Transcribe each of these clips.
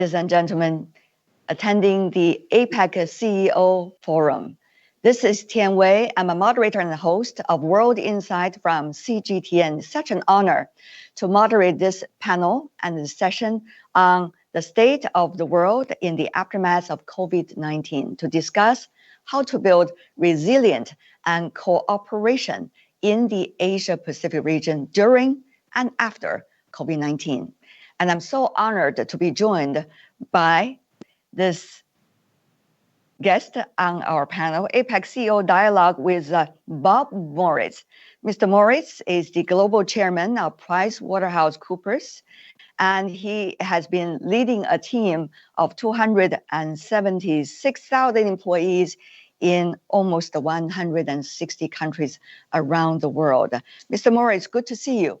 ladies and gentlemen, attending the APEC CEO Forum. This is Tian Wei. I'm a moderator and host of World Insight from CGTN. Such an honor to moderate this panel and the session on the state of the world in the aftermath of COVID-19 to discuss how to build resilient and cooperation in the Asia-Pacific region during and after COVID-19. And I'm so honored to be joined by this guest on our panel, APEC CEO Dialogue with Bob Moritz. Mr. Moritz is the global chairman of PricewaterhouseCoopers, and he has been leading a team of 276,000 employees in almost 160 countries around the world. Mr. Moritz, good to see you.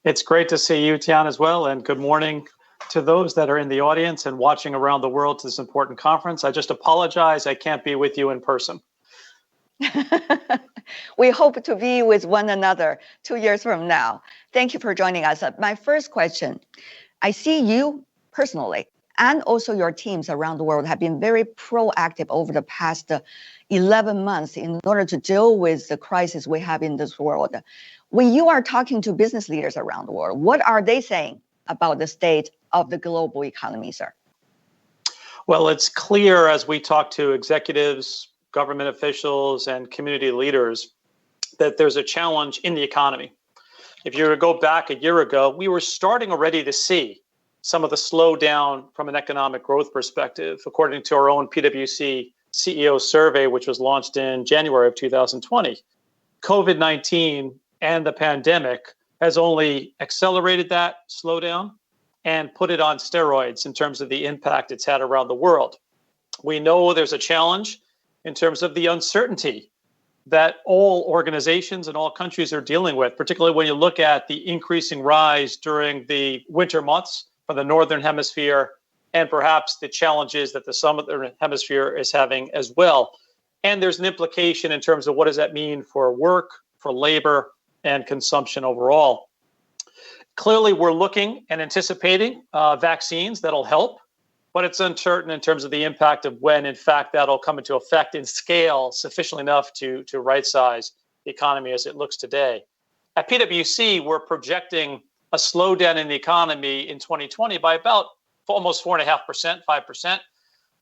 It's great to see you, Tian, as well, and good morning to those that are in the audience and watching around the world to this important conference. I just apologize I can't be with you in person. We hope to be with one another 2 years from now. Thank you for joining us. My first question, I see you personally and also your teams around the world have been very proactive over the past 11 months in order to deal with the crisis we have in this world. When you are talking to business leaders around the world, what are they saying about the state of the global economy, sir? Well, it's clear as we talk to executives, government officials, and community leaders that there's a challenge in the economy. If you were to go back a year ago, we were starting already to see some of the slowdown from an economic growth perspective, according to our own PwC CEO survey, which was launched in January of 2020. COVID-19 and the pandemic has only accelerated that slowdown and put it on steroids in terms of the impact it's had around the world. We know there's a challenge in terms of the uncertainty that all organizations and all countries are dealing with, particularly when you look at the increasing rise during the winter months for the Northern Hemisphere and perhaps the challenges that the Southern Hemisphere is having as well. And there's an implication in terms of what does that mean for work, for labor, and consumption overall. Clearly, we're looking and anticipating vaccines that'll help, but it's uncertain in terms of the impact of when, in fact, that'll come into effect in scale sufficiently enough to right-size the economy as it looks today. At PwC, we're projecting a slowdown in the economy in 2020 by about almost 4.5%, 5%,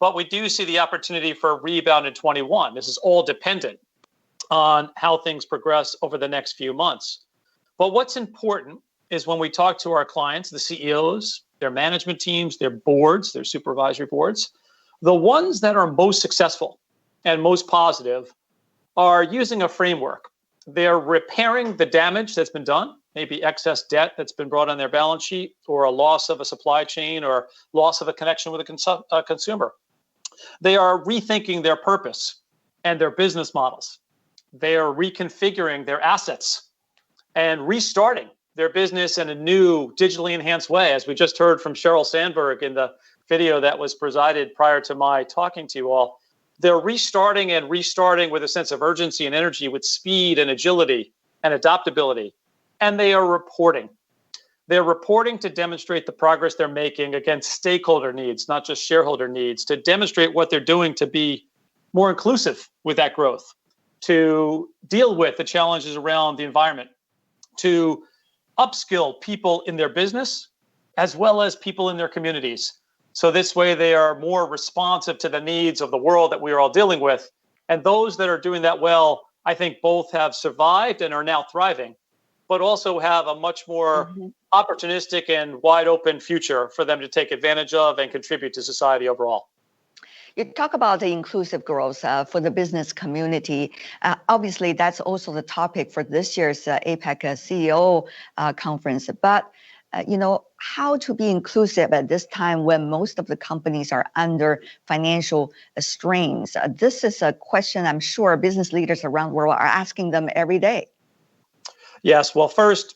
but we do see the opportunity for a rebound in 21. This is all dependent on how things progress over the next few months. But what's important is when we talk to our clients, the CEOs, their management teams, their boards, their supervisory boards, the ones that are most successful and most positive are using a framework. They're repairing the damage that's been done, maybe excess debt that's been brought on their balance sheet, or a loss of a supply chain, or loss of a connection with a consumer. They are rethinking their purpose and their business models. They are reconfiguring their assets and restarting their business in a new digitally enhanced way, as we just heard from Sheryl Sandberg in the video that was presided prior to my talking to you all. They're restarting with a sense of urgency and energy, with speed and agility and adaptability. And they are reporting. They're reporting to demonstrate the progress they're making against stakeholder needs, not just shareholder needs, to demonstrate what they're doing to be more inclusive with that growth, to deal with the challenges around the environment, to upskill people in their business, as well as people in their communities. So this way they are more responsive to the needs of the world that we are all dealing with. And those that are doing that well, I think both have survived and are now thriving, but also have a much more opportunistic and wide open future for them to take advantage of and contribute to society overall. You talk about the inclusive growth for the business community. Obviously, that's also the topic for this year's APEC CEO conference. But, how to be inclusive at this time when most of the companies are under financial strains? This is a question I'm sure business leaders around the world are asking them every day. Yes. Well, first,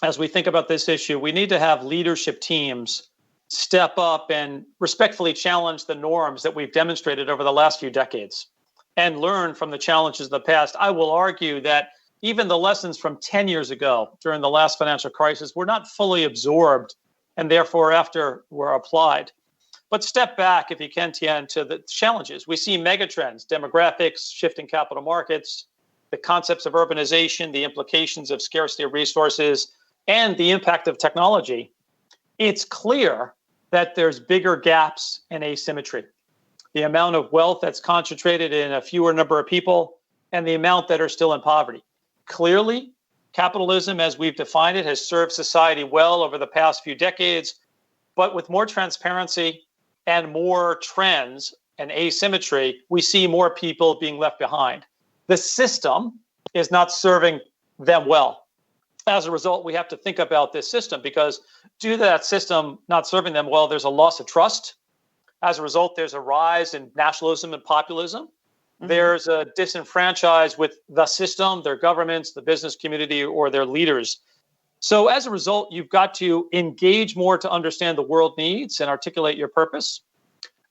as we think about this issue, we need to have leadership teams step up and respectfully challenge the norms that we've demonstrated over the last few decades and learn from the challenges of the past. I will argue that even the lessons from 10 years ago during the last financial crisis were not fully absorbed and therefore after were applied. But step back, if you can, Tian, to the challenges. We see megatrends, demographics, shifting capital markets, the concepts of urbanization, the implications of scarcity of resources, and the impact of technology. It's clear that there's bigger gaps and asymmetry. The amount of wealth that's concentrated in a fewer number of people and the amount that are still in poverty. Clearly, capitalism, as we've defined it, has served society well over the past few decades, but with more transparency and more trends and asymmetry, we see more people being left behind. The system is not serving them well. As a result, we have to think about this system because due to that system not serving them well, there's a loss of trust. As a result, there's a rise in nationalism and populism. Mm-hmm. There's a disenfranchise with the system, their governments, the business community, or their leaders. So as a result, you've got to engage more to understand the world needs and articulate your purpose.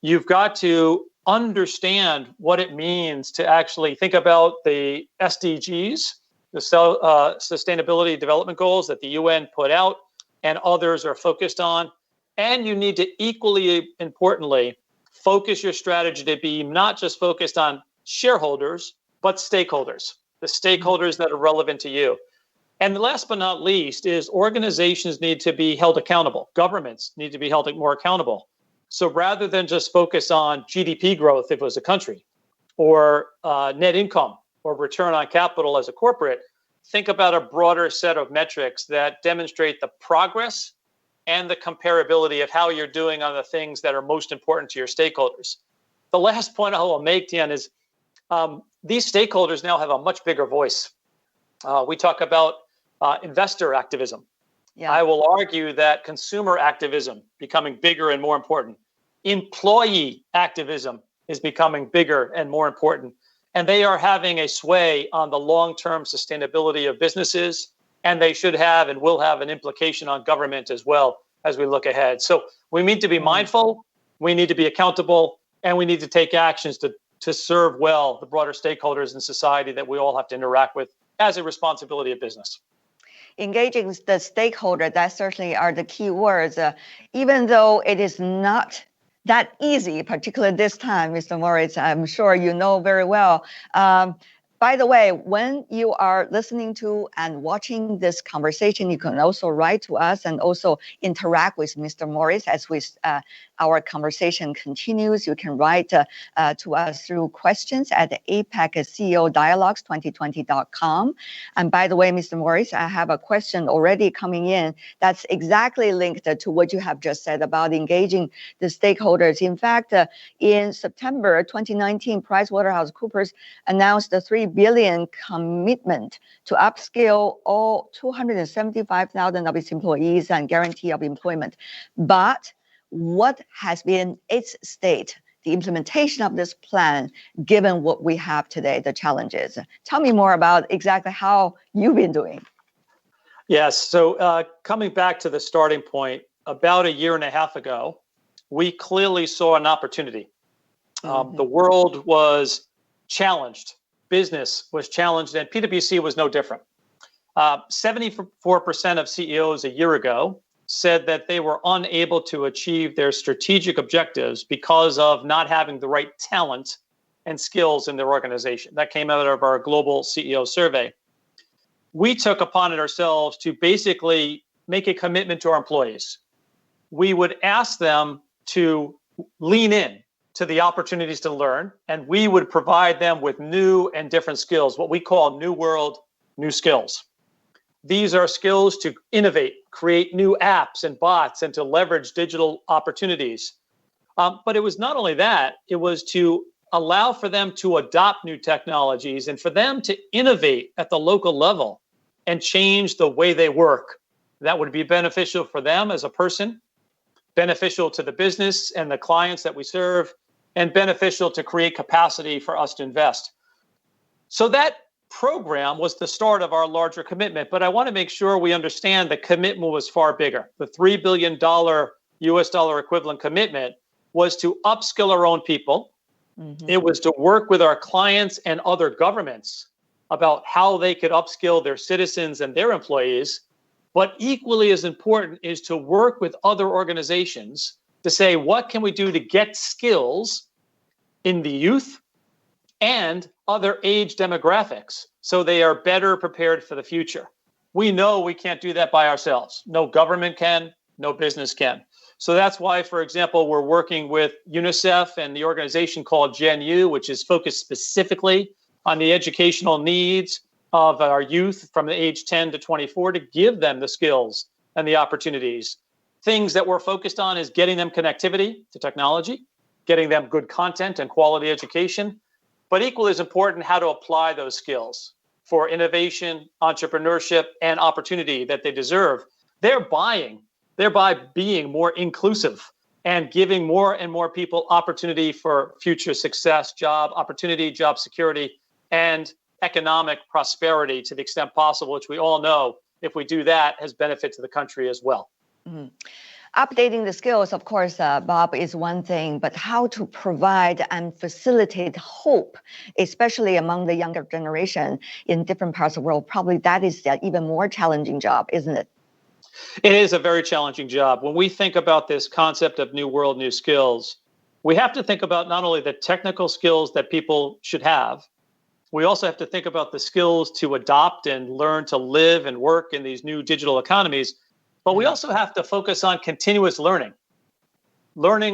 You've got to understand what it means to actually think about the SDGs, the Sustainability Development Goals that the UN put out and others are focused on. And you need to equally importantly focus your strategy to be not just focused on shareholders, but stakeholders, the stakeholders that are relevant to you. And last but not least is organizations need to be held accountable. Governments need to be held more accountable. So rather than just focus on GDP growth if it was a country, or net income, or return on capital as a corporate, think about a broader set of metrics that demonstrate the progress and the comparability of how you're doing on the things that are most important to your stakeholders. The last point I will make, Tian, is these stakeholders now have a much bigger voice. We talk about investor activism. Yeah. I will argue that consumer activism becoming bigger and more important. Employee activism is becoming bigger and more important. And they are having a sway on the long-term sustainability of businesses, and they should have and will have an implication on government as well as we look ahead. So we need to be mindful, we need to be accountable, and we need to take actions to serve well the broader stakeholders in society that we all have to interact with as a responsibility of business. Engaging the stakeholder, that certainly are the key words. Even though it is not that easy, particularly this time, Mr. Moritz, I'm sure you know very well. By the way, when you are listening to and watching this conversation, you can also write to us and also interact with Mr. Moritz as our conversation continues. You can write to us through questions at APEC CEO Dialogues 2020.com. And by the way, Mr. Moritz, I have a question already coming in that's exactly linked to what you have just said about engaging the stakeholders. In fact, in September 2019, PricewaterhouseCoopers announced the $3 billion commitment to upskill all 275,000 of its employees and guarantee of employment. But what has been its state, the implementation of this plan, given what we have today, the challenges? Tell me more about exactly how you've been doing. Yes, so coming back to the starting point, about a year and a half ago, we clearly saw an opportunity. The world was challenged. Business was challenged, and PwC was no different. 74% of CEOs a year ago said that they were unable to achieve their strategic objectives because of not having the right talent and skills in their organization. That came out of our global CEO survey. We took upon it ourselves to basically make a commitment to our employees. We would ask them to lean in to the opportunities to learn, and we would provide them with new and different skills, what we call new world, new skills. These are skills to innovate, create new apps and bots, and to leverage digital opportunities. But it was not only that, it was to allow for them to adopt new technologies and for them to innovate at the local level and change the way they work. That would be beneficial for them as a person, beneficial to the business and the clients that we serve, and beneficial to create capacity for us to invest. So that program was the start of our larger commitment, but I want to make sure we understand the commitment was far bigger. The $3 billion US dollar equivalent commitment was to upskill our own people. It was to work with our clients and other governments about how they could upskill their citizens and their employees. But equally as important is to work with other organizations to say, what can we do to get skills in the youth and other age demographics so they are better prepared for the future? We know we can't do that by ourselves. No government can, no business can. So that's why, for example, we're working with UNICEF and the organization called Gen U, which is focused specifically on the educational needs of our youth from the age 10 to 24 to give them the skills and the opportunities. Things that we're focused on is getting them connectivity to technology, getting them good content and quality education, but equally as important, how to apply those skills for innovation, entrepreneurship, and opportunity that they deserve. Thereby being more inclusive and giving more and more people opportunity for future success, job opportunity, job security, and economic prosperity to the extent possible, which we all know, if we do that, has benefit to the country as well. Mm-hmm. Updating the skills, of course, Bob, is one thing, but how to provide and facilitate hope, especially among the younger generation in different parts of the world, probably that is an even more challenging job, isn't it? It is a very challenging job. When we think about this concept of new world, new skills, we have to think about not only the technical skills that people should have, we also have to think about the skills to adopt and learn to live and work in these new digital economies. But we also have to focus on continuous learning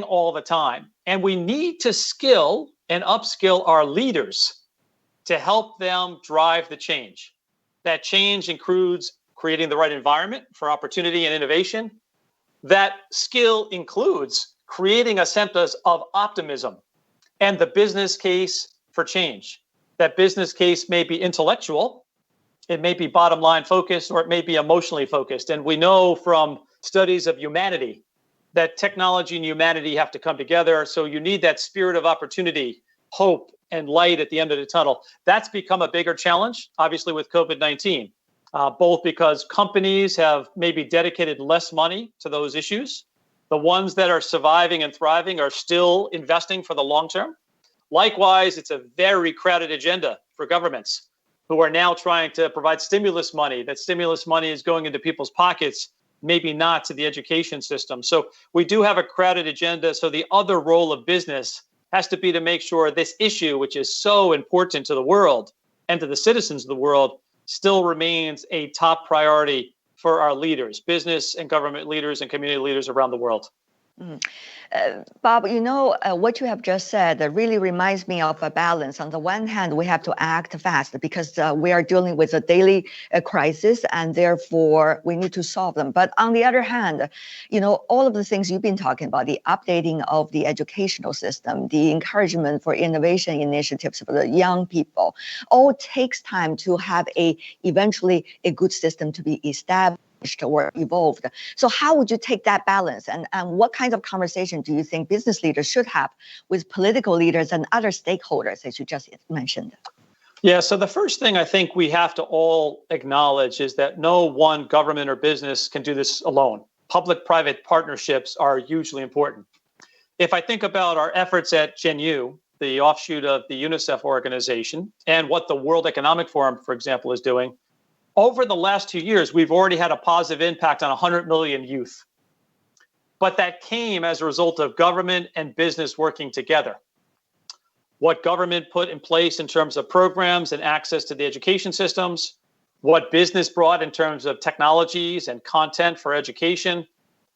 all the time. And we need to skill and upskill our leaders to help them drive the change. That change includes creating the right environment for opportunity and innovation. That skill includes creating a sense of optimism and the business case for change. That business case may be intellectual, it may be bottom line focused, or it may be emotionally focused. And we know from studies of humanity that technology and humanity have to come together. So you need that spirit of opportunity, hope, and light at the end of the tunnel. That's become a bigger challenge, obviously, with COVID-19, both because companies have maybe dedicated less money to those issues. The ones that are surviving and thriving are still investing for the long term. Likewise, it's a very crowded agenda for governments who are now trying to provide stimulus money. That stimulus money is going into people's pockets, maybe not to the education system. So we do have a crowded agenda. So the other role of business has to be to make sure this issue, which is so important to the world and to the citizens of the world, still remains a top priority for our leaders, business and government leaders and community leaders around the world. Mm. Bob, what you have just said really reminds me of a balance. On the one hand, we have to act fast because we are dealing with a daily crisis and therefore we need to solve them. But on the other hand, all of the things you've been talking about, the updating of the educational system, the encouragement for innovation initiatives for the young people, all takes time to have eventually a good system to be established or evolved. So how would you take that balance and what kinds of conversation do you think business leaders should have with political leaders and other stakeholders, as you just mentioned? Yeah, so the first thing I think we have to all acknowledge is that no one government or business can do this alone. Public-private partnerships are hugely important. If I think about our efforts at Gen U, the offshoot of the UNICEF organization, and what the World Economic Forum, for example, is doing, over the last 2 years, we've already had a positive impact on 100 million youth. But that came as a result of government and business working together. What government put in place in terms of programs and access to the education systems, what business brought in terms of technologies and content for education,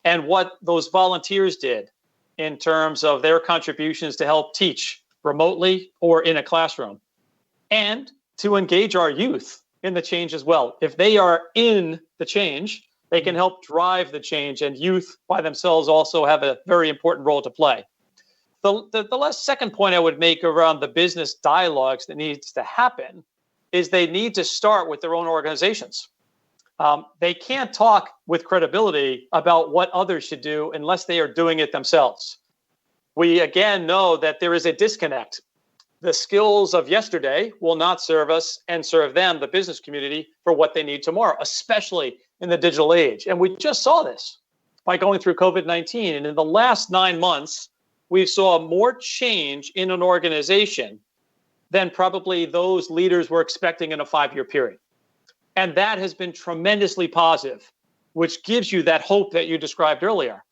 and what those volunteers did in terms of their contributions to help teach remotely or in a classroom, and to engage our youth in the change as well. If they are in the change, they can help drive the change, and youth by themselves also have a very important role to play. The last second point I would make around the business dialogues that needs to happen is they need to start with their own organizations. They can't talk with credibility about what others should do unless they are doing it themselves. We again know that there is a disconnect. The skills of yesterday will not serve us and serve them, the business community, for what they need tomorrow, especially in the digital age. And we just saw this by going through COVID-19. And in the last 9 months, we saw more change in an organization than probably those leaders were expecting in a 5-year period. And that has been tremendously positive, which gives you that hope that you described earlier.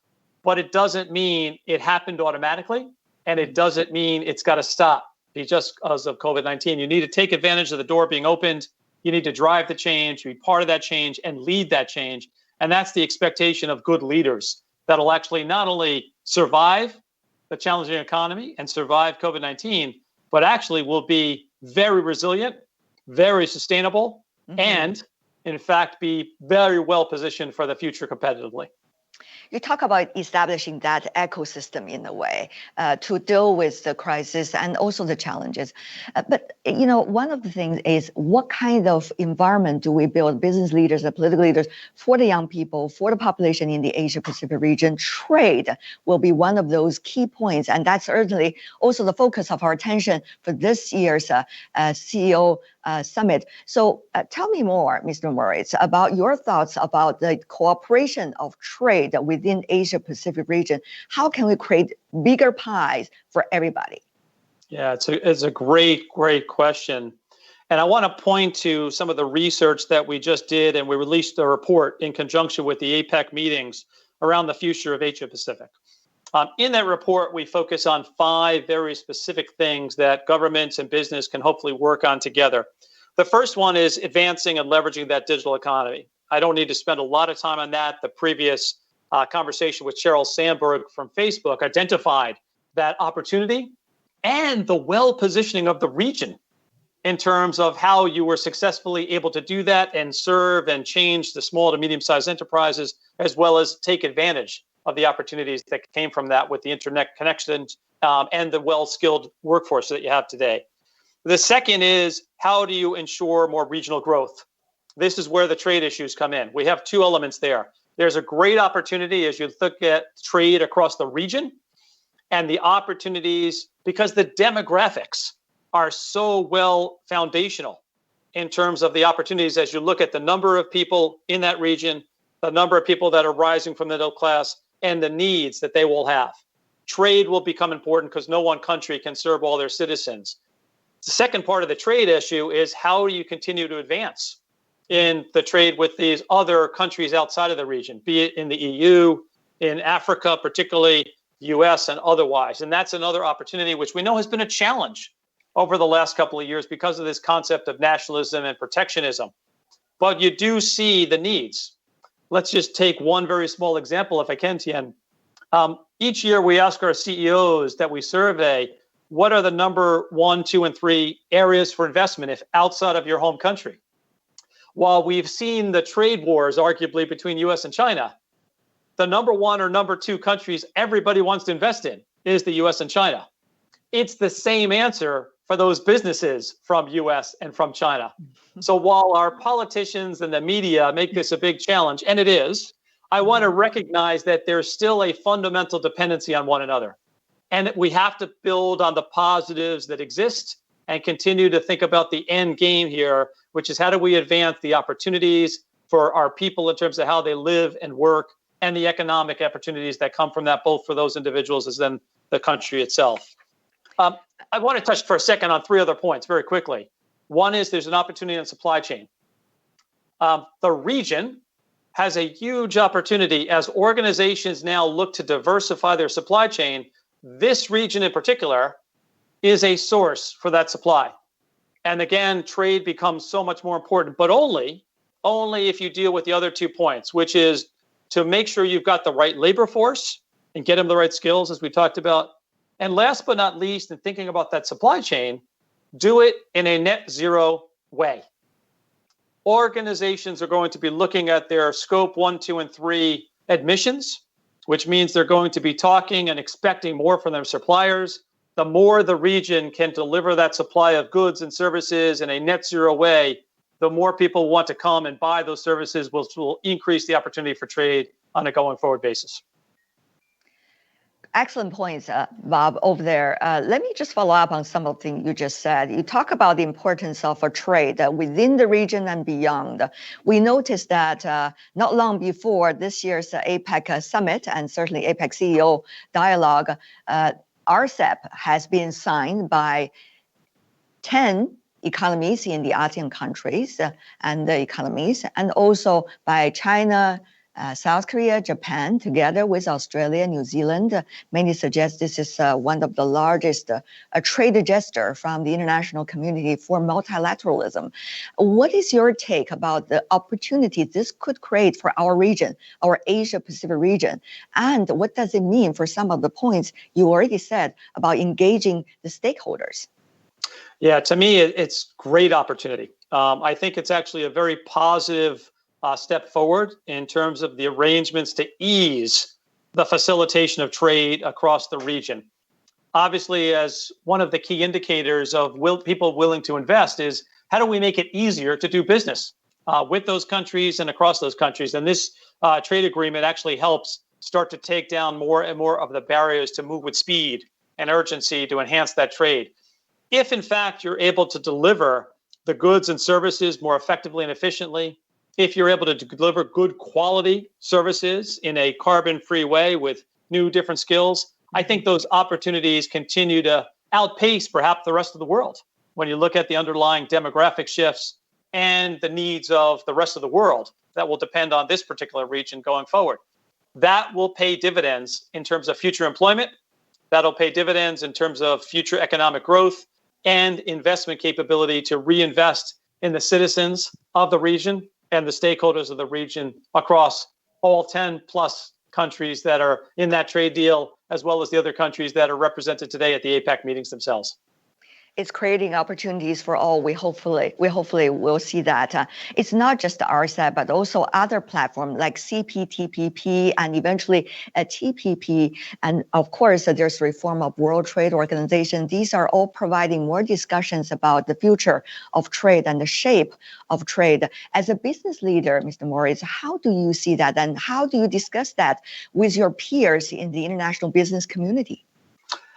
but it doesn't mean it happened automatically, and it doesn't mean it's got to stop just because of COVID-19. You need to take advantage of the door being opened. You need to drive the change, be part of that change, and lead that change. And that's the expectation of good leaders that'll actually not only survive the challenging economy and survive COVID-19, but actually will be very resilient, very sustainable, and in fact, be very well positioned for the future competitively. You talk about establishing that ecosystem in a way to deal with the crisis and also the challenges. But, you know, one of the things is what kind of environment do we build, business leaders and political leaders, for the young people, for the population in the Asia Pacific region? Trade will be one of those key points. And that's certainly also the focus of our attention for this year's CEO Summit. So tell me more, Mr. Moritz, about your thoughts about the cooperation of trade within Asia Pacific region. How can we create bigger pies for everybody? Yeah, it's a great question. And I want to point to some of the research that we just did, and we released a report in conjunction with the APEC meetings around the future of Asia Pacific. In that report, we focus on 5 very specific things that governments and business can hopefully work on together. The first one is advancing and leveraging that digital economy. I don't need to spend a lot of time on that. The previous conversation with Sheryl Sandberg from Facebook identified that opportunity and the well-positioning of the region in terms of how you were successfully able to do that and serve and change the small to medium-sized enterprises, as well as take advantage of the opportunities that came from that with the internet connections and the well-skilled workforce that you have today. The second is, how do you ensure more regional growth? This is where the trade issues come in. We have 2 elements there. There's a great opportunity as you look at trade across the region and the opportunities, because the demographics are so well foundational in terms of the opportunities as you look at the number of people in that region, the number of people that are rising from the middle class, and the needs that they will have. Trade will become important because no one country can serve all their citizens. The second part of the trade issue is, how do you continue to advance in the trade with these other countries outside of the region, be it in the EU, in Africa, particularly US and otherwise. And that's another opportunity which we know has been a challenge over the last couple of years because of this concept of nationalism and protectionism. But you do see the needs. Let's just take one very small example, if I can, Tian. Each year we ask our CEOs that we survey, what are the number 1, 2, and 3 areas for investment if outside of your home country? While we've seen the trade wars, arguably, between US and China, the number 1 or number 2 countries everybody wants to invest in is the US and China. It's the same answer for those businesses from US and from China. So while our politicians and the media make this a big challenge, and it is, I want to recognize that there's still a fundamental dependency on one another. And we have to build on the positives that exist and continue to think about the end game here, which is how do we advance the opportunities for our people in terms of how they live and work, and the economic opportunities that come from that, both for those individuals as then the country itself. I want to touch for a second on 3 other points very quickly. One is there's an opportunity in supply chain. The region has a huge opportunity as organizations now look to diversify their supply chain. This region in particular is a source for that supply. And again, trade becomes so much more important, but only if you deal with the other 2 points, which is to make sure you've got the right labor force and get them the right skills, as we talked about. And last but not least, in thinking about that supply chain, do it in a net zero way. Organizations are going to be looking at their scope 1, 2, and 3 emissions, which means they're going to be talking and expecting more from their suppliers. The more the region can deliver that supply of goods and services in a net zero way, the more people want to come and buy those services, which will increase the opportunity for trade on a going forward basis. Excellent points, Bob, over there. Let me just follow up on something you just said. You talk about the importance of a trade within the region and beyond. We noticed that not long before this year's APEC summit and certainly APEC CEO dialogue, RCEP has been signed by 10 economies in the ASEAN countries and the economies, and also by China, South Korea, Japan, together with Australia, New Zealand. Many suggest this is one of the largest trade gesture from the international community for multilateralism. What is your take about the opportunity this could create for our region, our Asia-Pacific region? And what does it mean for some of the points you already said about engaging the stakeholders? Yeah, to me, it's great opportunity. I think it's actually a very positive step forward in terms of the arrangements to ease the facilitation of trade across the region. Obviously, as one of the key indicators of people willing to invest is how do we make it easier to do business with those countries and across those countries? And this trade agreement actually helps start to take down more and more of the barriers to move with speed and urgency to enhance that trade. If, in fact, you're able to deliver the goods and services more effectively and efficiently, if you're able to deliver good quality services in a carbon-free way with new, different skills, I think those opportunities continue to outpace perhaps the rest of the world. When you look at the underlying demographic shifts and the needs of the rest of the world that will depend on this particular region going forward, that will pay dividends in terms of future employment. That'll pay dividends in terms of future economic growth and investment capability to reinvest in the citizens of the region and the stakeholders of the region across all 10 plus countries that are in that trade deal, as well as the other countries that are represented today at the APEC meetings themselves. It's creating opportunities for all. We hopefully will see that. It's not just RCEP, but also other platforms like CPTPP and eventually a TPP. And of course, there's reform of World Trade Organization. These are all providing more discussions about the future of trade and the shape of trade. As a business leader, Mr. Moritz, how do you see that? And how do you discuss that with your peers in the international business community?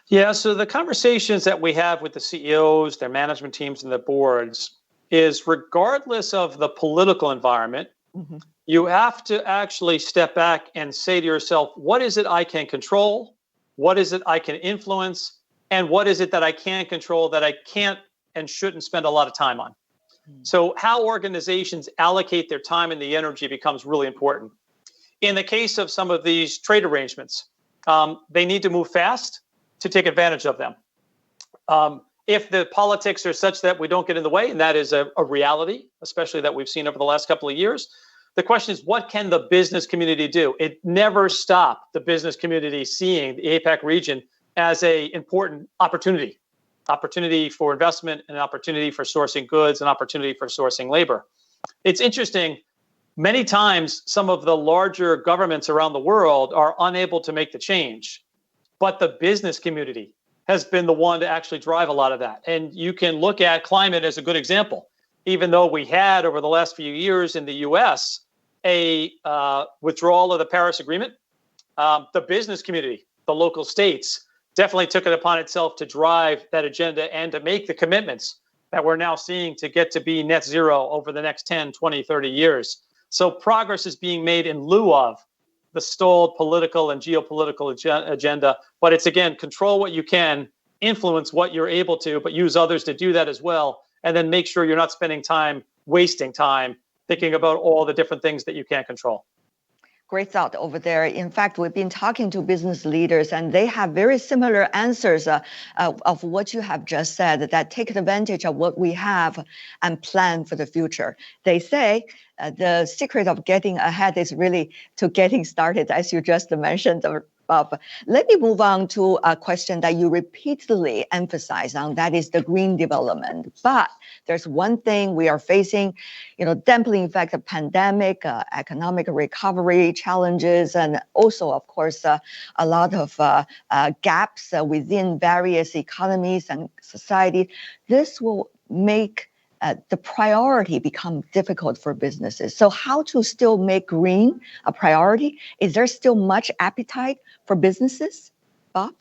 Yeah, so the conversations that we have with the CEOs, their management teams, and the boards is regardless of the political environment, you have to actually step back and say to yourself, what is it I can control? What is it I can influence? And what is it that I can't control that I can't and shouldn't spend a lot of time on? So how organizations allocate their time and the energy becomes really important. In the case of some of these trade arrangements, they need to move fast to take advantage of them. If the politics are such that we don't get in the way, and that is a reality, especially that we've seen over the last couple of years, the question is, what can the business community do? It never stopped the business community seeing the APEC region as an important opportunity for investment, an opportunity for sourcing goods, an opportunity for sourcing labor. It's interesting, many times some of the larger governments around the world are unable to make the change. But the business community has been the one to actually drive a lot of that. And you can look at climate as a good example. Even though we had over the last few years in the US a withdrawal of the Paris Agreement, the business community, the local states, definitely took it upon itself to drive that agenda and to make the commitments that we're now seeing to get to be net zero over the next 10, 20, 30 years. So progress is being made in lieu of the stalled political and geopolitical agenda. But it's, again, control what you can, influence what you're able to, but use others to do that as well. And then make sure you're not spending time, wasting time, thinking about all the different things that you can't control. Great thought over there. In fact, we've been talking to business leaders and they have very similar answers of what you have just said, that take advantage of what we have and plan for the future. They say the secret of getting ahead is really to getting started, as you just mentioned, Bob. Let me move on to a question that you repeatedly emphasize on, that is the green development. But there's one thing we are facing, dampening effect of pandemic, economic recovery challenges, and also, of course, a lot of gaps within various economies and society. This will make the priority become difficult for businesses. So how to still make green a priority? Is there still much appetite for businesses, Bob?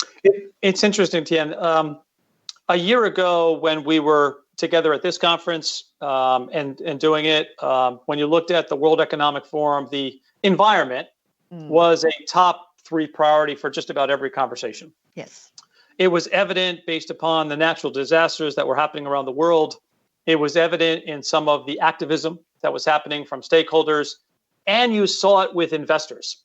It's interesting, Tian. A year ago, when we were together at this conference and doing it, when you looked at the World Economic Forum, the environment was a top 3 priority for just about every conversation. Yes. It was evident based upon the natural disasters that were happening around the world. It was evident in some of the activism that was happening from stakeholders. And you saw it with investors.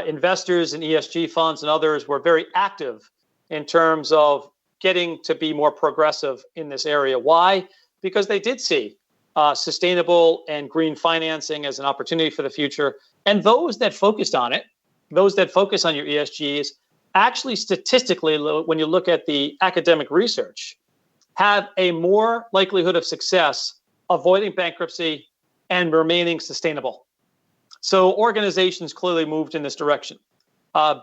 Investors in ESG funds and others were very active in terms of getting to be more progressive in this area. Why? Because they did see sustainable and green financing as an opportunity for the future. And those that focused on it, those that focus on your ESGs, actually statistically, when you look at the academic research, have a more likelihood of success avoiding bankruptcy and remaining sustainable. So organizations clearly moved in this direction.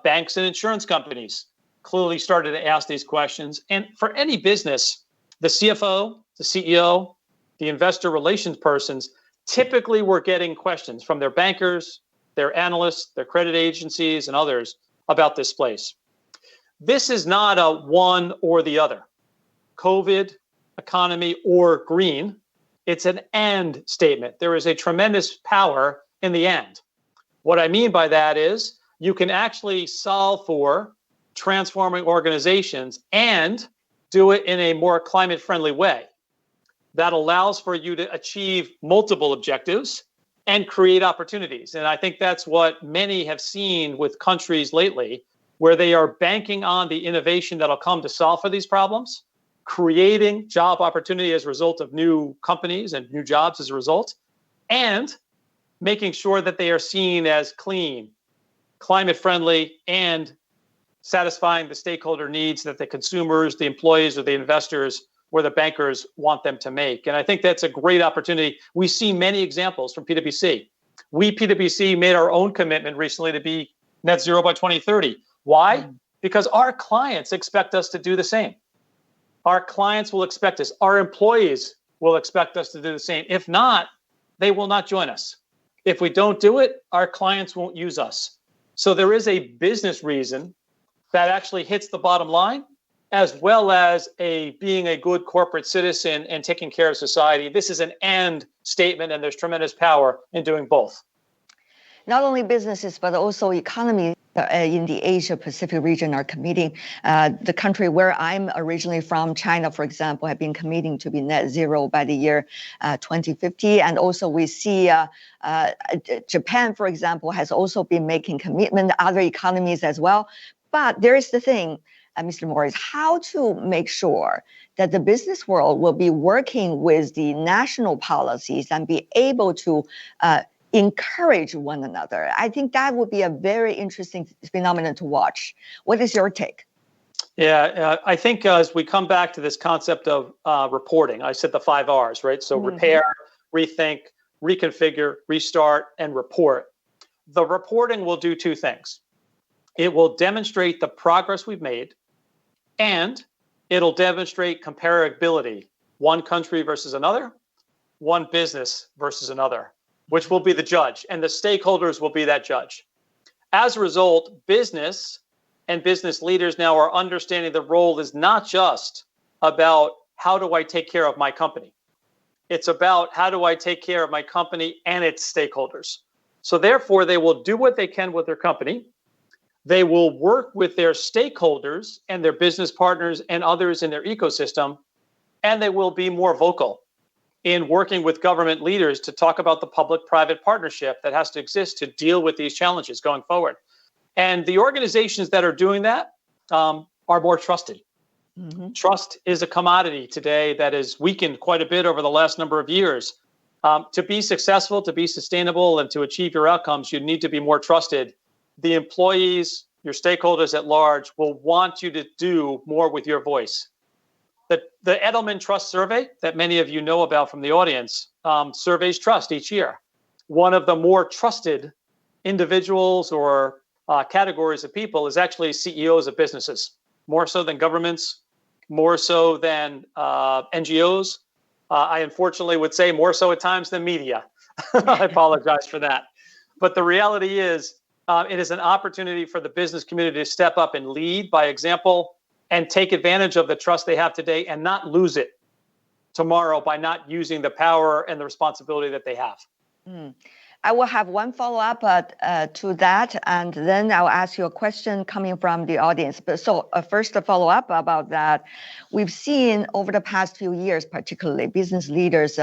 Banks and insurance companies clearly started to ask these questions. And for any business, the CFO, the CEO, the investor relations persons typically were getting questions from their bankers, their analysts, their credit agencies, and others about this place. This is not a one or the other, COVID, economy, or green. It's an and statement. There is a tremendous power in the and. What I mean by that is you can actually solve for transforming organizations and do it in a more climate-friendly way that allows for you to achieve multiple objectives and create opportunities. And I think that's what many have seen with countries lately, where they are banking on the innovation that'll come to solve for these problems, creating job opportunity as a result of new companies and new jobs as a result, and making sure that they are seen as clean, climate friendly, and satisfying the stakeholder needs that the consumers, the employees, or the investors, or the bankers want them to make. And I think that's a great opportunity. We see many examples from PwC. We, PwC, made our own commitment recently to be net zero by 2030. Why? Because our clients expect us to do the same. Our clients will expect us. Our employees will expect us to do the same. If not, they will not join us. If we don't do it, our clients won't use us. So there is a business reason that actually hits the bottom line, as well as being a good corporate citizen and taking care of society. This is an and statement, and there's tremendous power in doing both. Not only businesses, but also economy in the Asia Pacific region are committing. The country where I'm originally from, China, for example, have been committing to be net zero by the year 2050. And also we see Japan, for example, has also been making commitment, other economies as well. But there is the thing, Mr. Moritz, how to make sure that the business world will be working with the national policies and be able to encourage one another. I think that would be a very interesting phenomenon to watch. What is your take? Yeah, I think as we come back to this concept of reporting, I said the 5 R's, right? So repair, rethink, reconfigure, restart, and report. The reporting will do two things. It will demonstrate the progress we've made, and it'll demonstrate comparability, one country versus another, one business versus another, which will be the judge, and the stakeholders will be that judge. As a result, business and business leaders now are understanding the role is not just about how do I take care of my company. It's about how do I take care of my company and its stakeholders. So therefore, they will do what they can with their company. They will work with their stakeholders and their business partners and others in their ecosystem, and they will be more vocal in working with government leaders to talk about the public-private partnership that has to exist to deal with these challenges going forward. And the organizations that are doing that are more trusted. Trust is a commodity today that has weakened quite a bit over the last number of years. To be successful, to be sustainable, and to achieve your outcomes, you need to be more trusted. The employees, your stakeholders at large, will want you to do more with your voice. The Edelman Trust Survey that many of you know about from the audience surveys trust each year. One of the more trusted individuals or categories of people is actually CEOs of businesses, more so than governments, more so than NGOs. I unfortunately would say more so at times than media. I apologize for that. But the reality is, it is an opportunity for the business community to step up and lead by example and take advantage of the trust they have today and not lose it tomorrow by not using the power and the responsibility that they have. I will have one follow-up to that, and then I'll ask you a question coming from the audience. But so first, a follow-up about that. We've seen over the past few years, particularly business leaders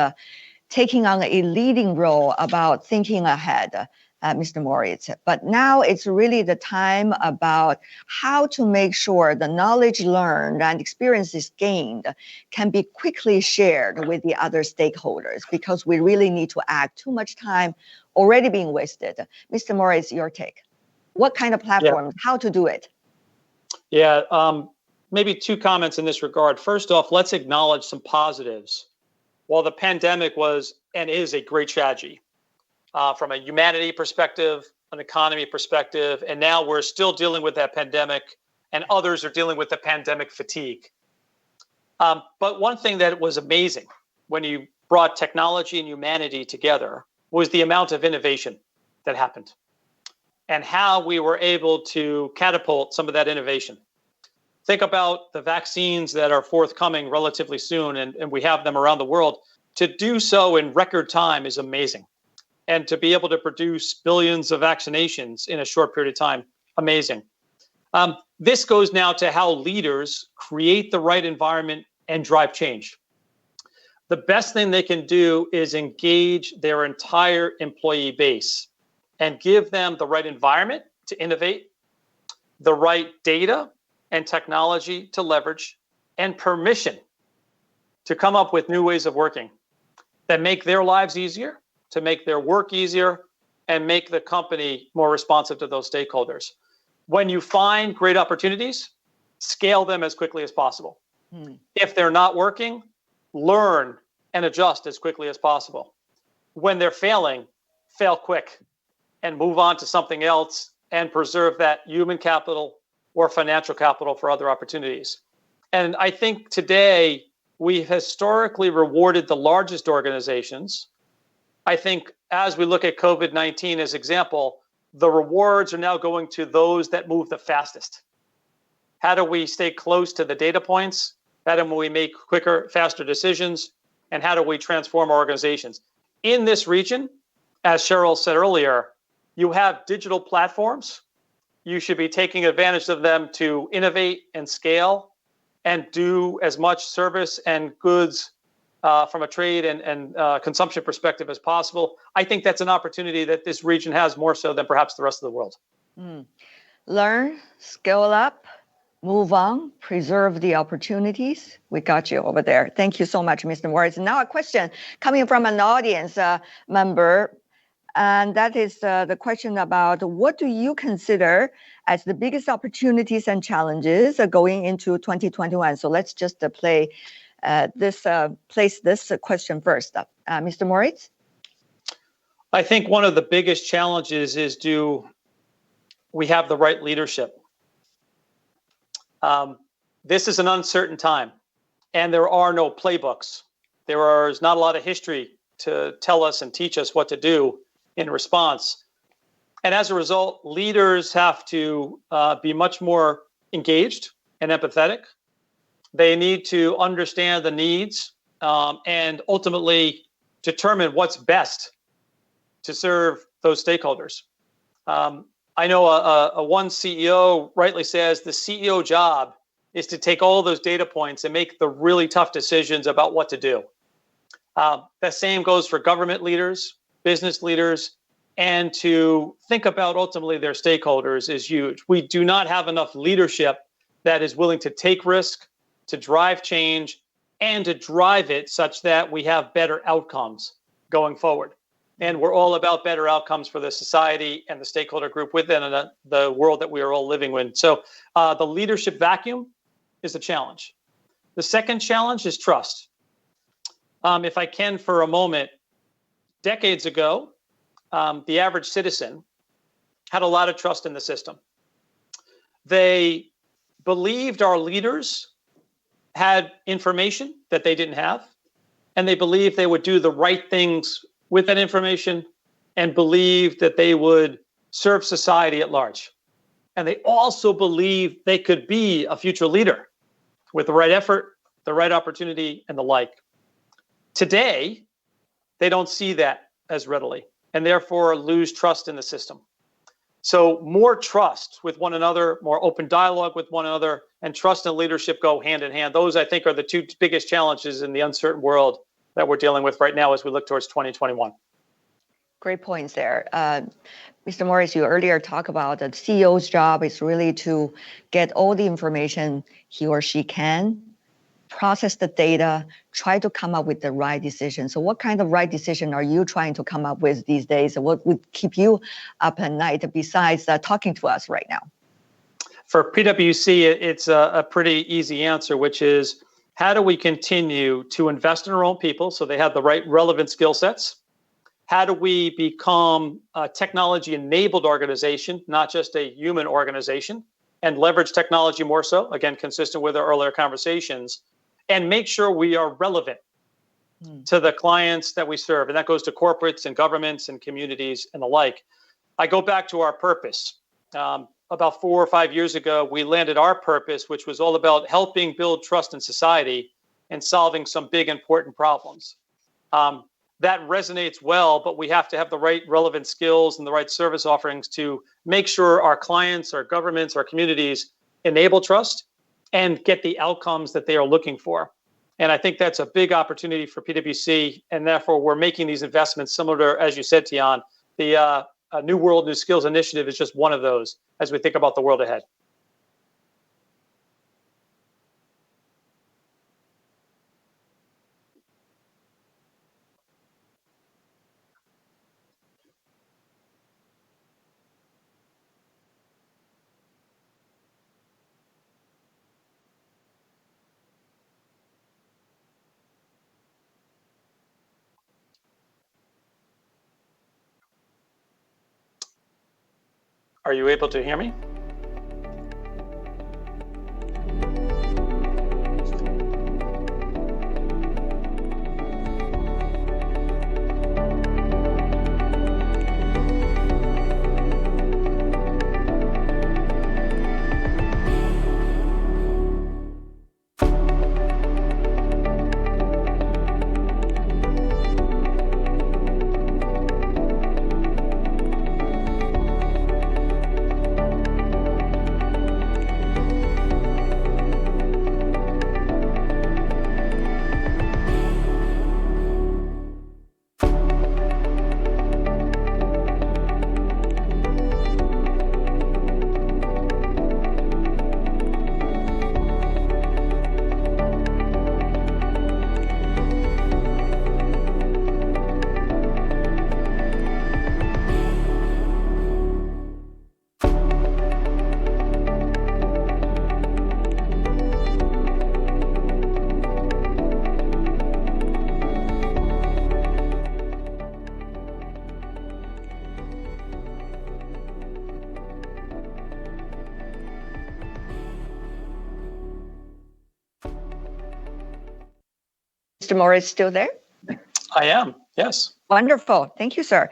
taking on a leading role about thinking ahead, Mr. Moritz. But now it's really the time about how to make sure the knowledge learned and experiences gained can be quickly shared with the other stakeholders, because we really need to act. Too much time already being wasted. Mr. Moritz, your take. What kind of platforms, how to do it? Yeah, maybe two comments in this regard. First off, let's acknowledge some positives. While the pandemic was and is a great tragedy from a humanity perspective, an economy perspective, and now we're still dealing with that pandemic, and others are dealing with the pandemic fatigue. But one thing that was amazing when you brought technology and humanity together was the amount of innovation that happened and how we were able to catapult some of that innovation. Think about the vaccines that are forthcoming relatively soon, and we have them around the world. To do so in record time is amazing. And to be able to produce billions of vaccinations in a short period of time, amazing. This goes now to how leaders create the right environment and drive change. The best thing they can do is engage their entire employee base and give them the right environment to innovate, the right data and technology to leverage, and permission to come up with new ways of working that make their lives easier, to make their work easier, and make the company more responsive to those stakeholders. When you find great opportunities, scale them as quickly as possible. If they're not working, learn and adjust as quickly as possible. When they're failing, fail quick and move on to something else and preserve that human capital or financial capital for other opportunities. And I think today we historically rewarded the largest organizations. I think as we look at COVID-19 as example, the rewards are now going to those that move the fastest. How do we stay close to the data points? How do we make quicker, faster decisions? And how do we transform our organizations? In this region, as Cheryl said earlier, you have digital platforms. You should be taking advantage of them to innovate and scale and do as much service and goods from a trade and consumption perspective as possible. I think that's an opportunity that this region has more so than perhaps the rest of the world. Learn, scale up, move on, preserve the opportunities. We got you over there. Thank you so much, Mr. Moritz. Now a question coming from an audience member. And that is the question about what do you consider as the biggest opportunities and challenges going into 2021? So let's just place this question first. Mr. Moritz? I think one of the biggest challenges is, do we have the right leadership? This is an uncertain time, and there are no playbooks. There is not a lot of history to tell us and teach us what to do in response. And as a result, leaders have to be much more engaged and empathetic. They need to understand the needs and ultimately determine what's best to serve those stakeholders. I know one CEO rightly says the CEO job is to take all those data points and make the really tough decisions about what to do. The same goes for government leaders, business leaders, and to think about ultimately their stakeholders is huge. We do not have enough leadership that is willing to take risk, to drive change, and to drive it such that we have better outcomes going forward. And we're all about better outcomes for the society and the stakeholder group within the world that we are all living in. So the leadership vacuum is a challenge. The second challenge is trust. If I can for a moment, decades ago, the average citizen had a lot of trust in the system. They believed our leaders had information that they didn't have, and they believed they would do the right things with that information and believed that they would serve society at large. And they also believed they could be a future leader with the right effort, the right opportunity, and the like. Today, they don't see that as readily and therefore lose trust in the system. So more trust with one another, more open dialogue with one another, and trust and leadership go hand in hand. Those, I think, are the two biggest challenges in the uncertain world that we're dealing with right now as we look towards 2021. Great points there. Mr. Moritz, you earlier talked about the CEO's job is really to get all the information he or she can, process the data, try to come up with the right decision. So what kind of right decision are you trying to come up with these days? What would keep you up at night besides talking to us right now? For PwC, it's a pretty easy answer, which is how do we continue to invest in our own people so they have the right relevant skill sets? How do we become a technology-enabled organization, not just a human organization, and leverage technology more so, again, consistent with our earlier conversations, and make sure we are relevant to the clients that we serve. And that goes to corporates and governments and communities and the like. I go back to our purpose. About 4 or 5 years ago, we landed our purpose, which was all about helping build trust in society and solving some big, important problems. That resonates well, but we have to have the right relevant skills and the right service offerings to make sure our clients, our governments, our communities enable trust and get the outcomes that they are looking for. And I think that's a big opportunity for PwC, and therefore we're making these investments similar to, as you said, Tian, the New World, New Skills Initiative is just one of those as we think about the world ahead. Are you able to hear me? Mr. Moritz, still there? I am, yes. Wonderful. Thank you, sir.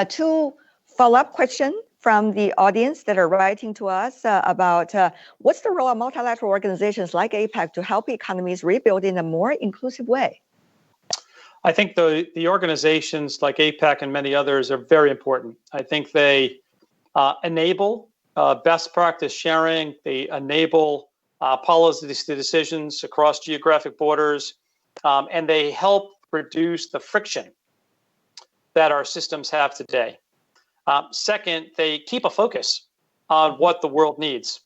Two follow-up questions from the audience that are writing to us about what's the role of multilateral organizations like APEC to help economies rebuild in a more inclusive way? I think the organizations like APEC and many others are very important. I think they enable best practice sharing. They enable policy decisions across geographic borders, and they help reduce the friction that our systems have today. Second, they keep a focus on what the world needs.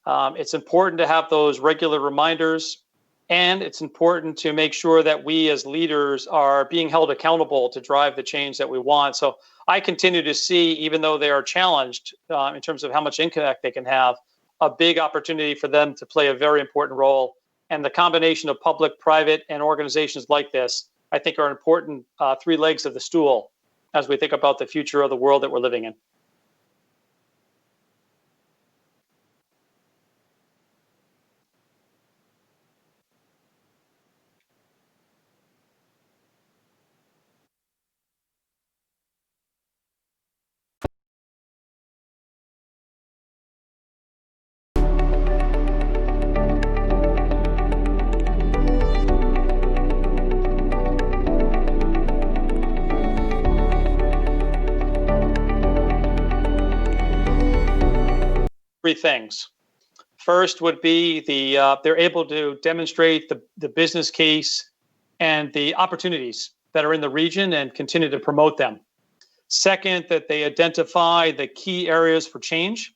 It's important to have those regular reminders, and it's important to make sure that we as leaders are being held accountable to drive the change that we want. So I continue to see, even though they are challenged in terms of how much impact they can have, a big opportunity for them to play a very important role. And the combination of public, private, and organizations like this, I think, are important three legs of the stool as we think about the future of the world that we're living in. Three things. First would be they're able to demonstrate the business case and the opportunities that are in the region and continue to promote them. Second, that they identify the key areas for change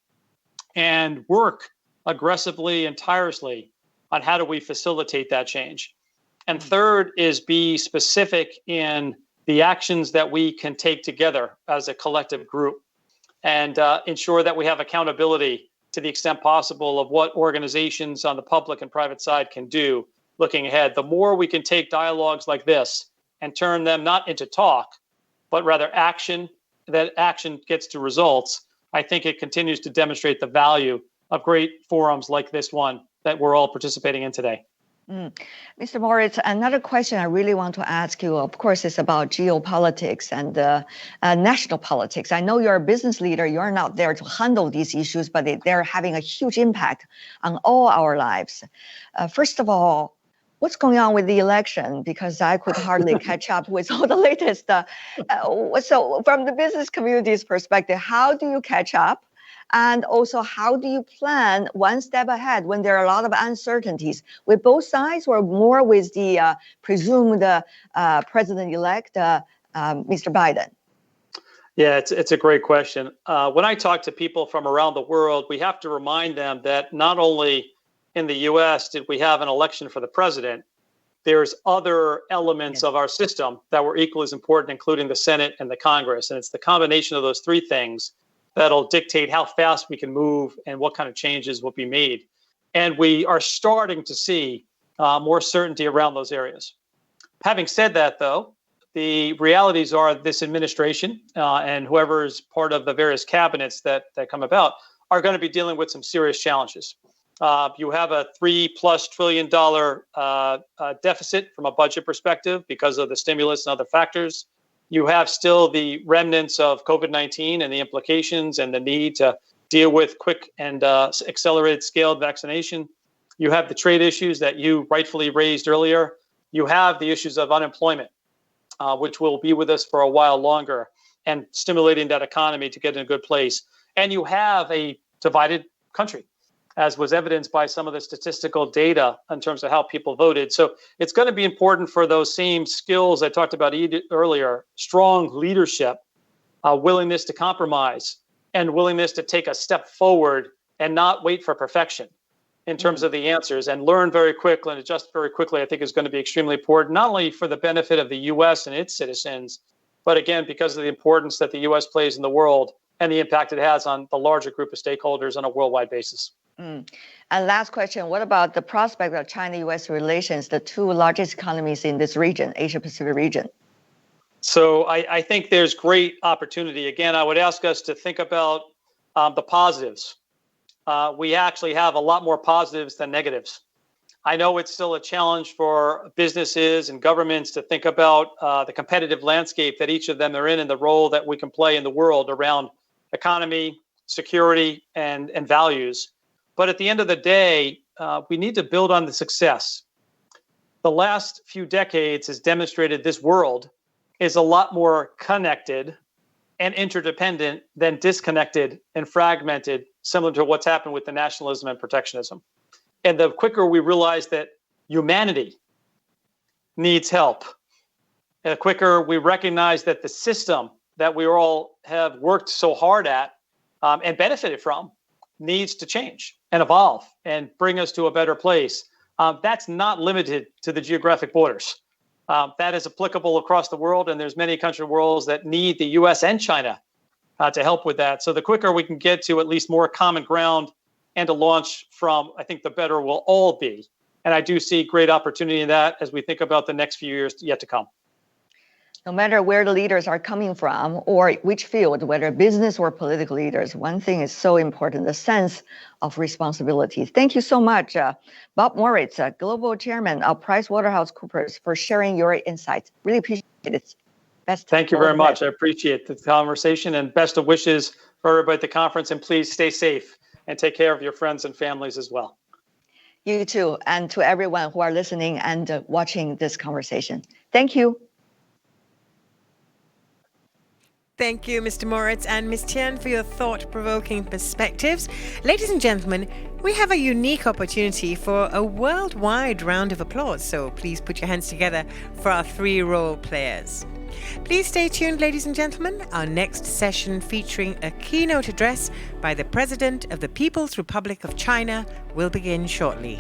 and work aggressively and tirelessly on how do we facilitate that change. And third is be specific in the actions that we can take together as a collective group, and ensure that we have accountability to the extent possible of what organizations on the public and private side can do looking ahead. The more we can take dialogues like this and turn them not into talk, but rather action, that action gets to results, I think it continues to demonstrate the value of great forums like this one that we're all participating in today. Mr. Moritz, another question I really want to ask you, of course, is about geopolitics and national politics. I know you're a business leader. You're not there to handle these issues, but they're having a huge impact on all our lives. First of all, what's going on with the election? Because I could hardly catch up with all the latest. So from the business community's perspective, how do you catch up? And also, how do you plan one step ahead when there are a lot of uncertainties with both sides, or more with the presumed president-elect, Mr. Biden? Yeah, it's a great question. When I talk to people from around the world, we have to remind them that not only in the U.S. did we have an election for the president, there's other elements of our system that were equally as important, including the Senate and the Congress. And it's the combination of those three things that'll dictate how fast we can move and what kind of changes will be made. And we are starting to see more certainty around those areas. Having said that, though, the realities are this administration and whoever is part of the various cabinets that come about are going to be dealing with some serious challenges. You have a $3+ trillion deficit from a budget perspective because of the stimulus and other factors. You have still the remnants of COVID-19 and the implications and the need to deal with quick and accelerated scaled vaccination. You have the trade issues that you rightfully raised earlier. You have the issues of unemployment, which will be with us for a while longer, and stimulating that economy to get in a good place. And you have a divided country, as was evidenced by some of the statistical data in terms of how people voted. So it's going to be important for those same skills I talked about earlier: strong leadership, willingness to compromise, and willingness to take a step forward and not wait for perfection in terms of the answers, and learn very quickly and adjust very quickly, I think is going to be extremely important, not only for the benefit of the U.S. and its citizens, but again, because of the importance that the U.S. plays in the world and the impact it has on the larger group of stakeholders on a worldwide basis. And last question, what about the prospect of China-U.S. relations, the two largest economies in this region, Asia-Pacific region? So I think there's great opportunity. Again, I would ask us to think about the positives. We actually have a lot more positives than negatives. I know it's still a challenge for businesses and governments to think about the competitive landscape that each of them are in and the role that we can play in the world around economy, security, and values. But at the end of the day, we need to build on the success. The last few decades has demonstrated this world is a lot more connected and interdependent than disconnected and fragmented, similar to what's happened with the nationalism and protectionism. And the quicker we realize that humanity needs help, and the quicker we recognize that the system that we all have worked so hard at and benefited from needs to change and evolve and bring us to a better place. That's not limited to the geographic borders. That is applicable across the world, and there's many country worlds that need the U.S. and China to help with that. So the quicker we can get to at least more common ground and to launch from, I think the better we'll all be. And I do see great opportunity in that as we think about the next few years yet to come. No matter where the leaders are coming from or which field, whether business or political leaders, one thing is so important, the sense of responsibility. Thank you so much, Bob Moritz, Global Chairman of PricewaterhouseCoopers, for sharing your insights. Really appreciate it. Thank you very much. I appreciate the conversation, and best of wishes for everybody at the conference. And please stay safe and take care of your friends and families as well. You too, and to everyone who are listening and watching this conversation. Thank you. Thank you, Mr. Moritz and Ms. Tian, for your thought-provoking perspectives. Ladies and gentlemen, we have a unique opportunity for a worldwide round of applause, so please put your hands together for our 3 role players. Please stay tuned, ladies and gentlemen. Our next session, featuring a keynote address by the President of the People's Republic of China, will begin shortly.